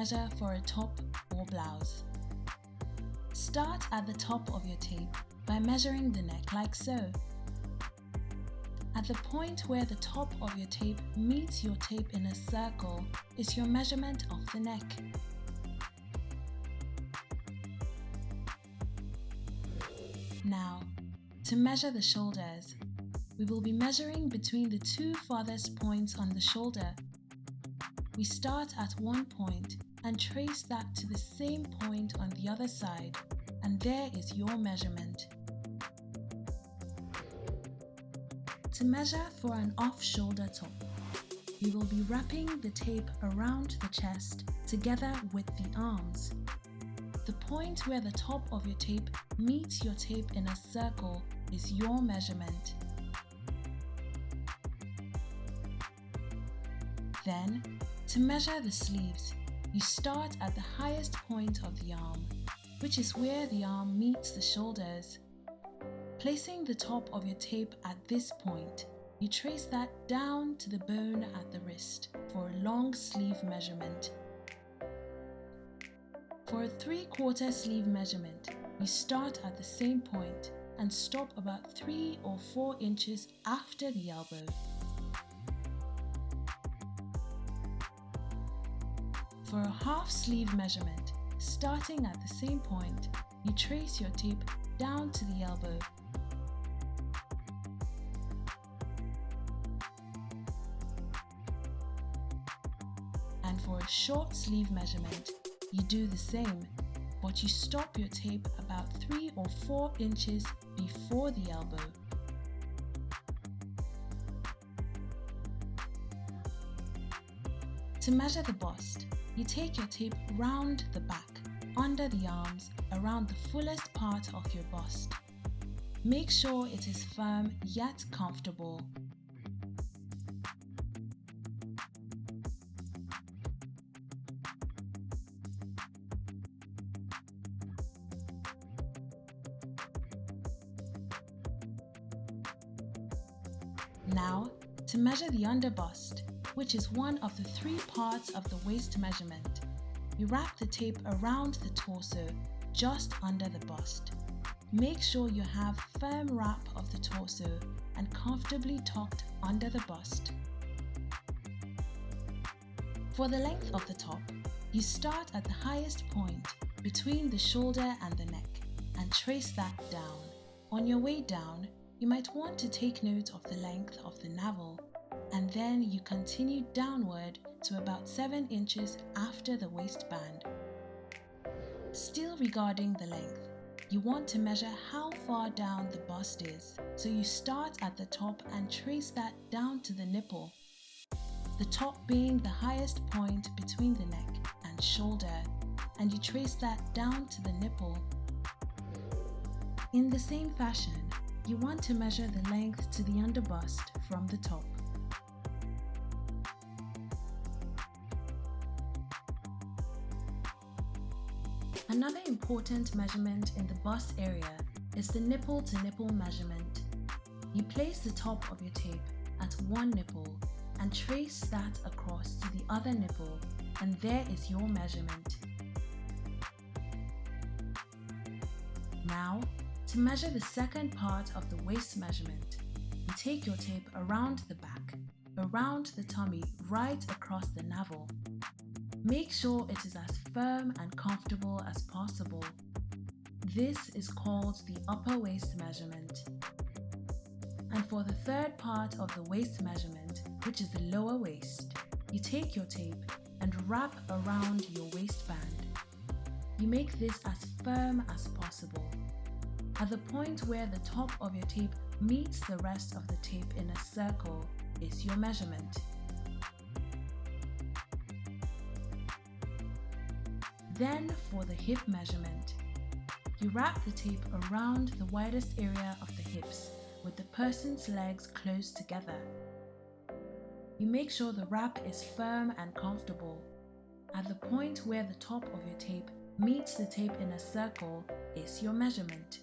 measure for a top or blouse. Start at the top of your tape by measuring the neck like so. At the point where the top of your tape meets your tape in a circle is your measurement of the neck. Now, to measure the shoulders, we will be measuring between the two farthest points on the shoulder. We start at one point and trace that to the same point on the other side, and there is your measurement. To measure for an off-shoulder top, we will be wrapping the tape around the chest together with the arms. The point where the top of your tape meets your tape in a circle is your measurement. Then, to measure the sleeves, you start at the highest point of the arm, which is where the arm meets the shoulders. Placing the top of your tape at this point, you trace that down to the bone at the wrist for a long sleeve measurement. For a 3/4 sleeve measurement, you start at the same point and stop about 3 or 4 inches after the elbow. For a half sleeve measurement, starting at the same point, you trace your tape down to the elbow. And for a short sleeve measurement, you do the same, but you stop your tape about 3 or 4 inches before the elbow. To measure the bust, you take your tape round the back, under the arms, around the fullest part of your bust. Make sure it is firm yet comfortable. Now, to measure the underbust, which is one of the 3 parts of the waist measurement, you wrap the tape around the torso just under the bust. Make sure you have firm wrap of the torso and comfortably tucked under the bust. For the length of the top, you start at the highest point between the shoulder and the neck and trace that down. On your way down, you might want to take note of the length of the navel, and then you continue downward to about 7 inches after the waistband. Still regarding the length, you want to measure how far down the bust is, so you start at the top and trace that down to the nipple, the top being the highest point between the neck and shoulder, and you trace that down to the nipple. In the same fashion, you want to measure the length to the underbust from the top. Another important measurement in the bust area is the nipple to nipple measurement. You place the top of your tape at one nipple and trace that across to the other nipple, and there is your measurement. Now, to measure the second part of the waist measurement, you take your tape around the back, around the tummy, right across the navel. Make sure it is as firm and comfortable as possible. This is called the upper waist measurement. And for the third part of the waist measurement, which is the lower waist, you take your tape and wrap around your waistband. You make this as firm as possible. At the point where the top of your tape meets the rest of the tape in a circle is your measurement. Then for the hip measurement, you wrap the tape around the widest area of the hips with the person's legs close together. You make sure the wrap is firm and comfortable. At the point where the top of your tape meets the tape in a circle is your measurement.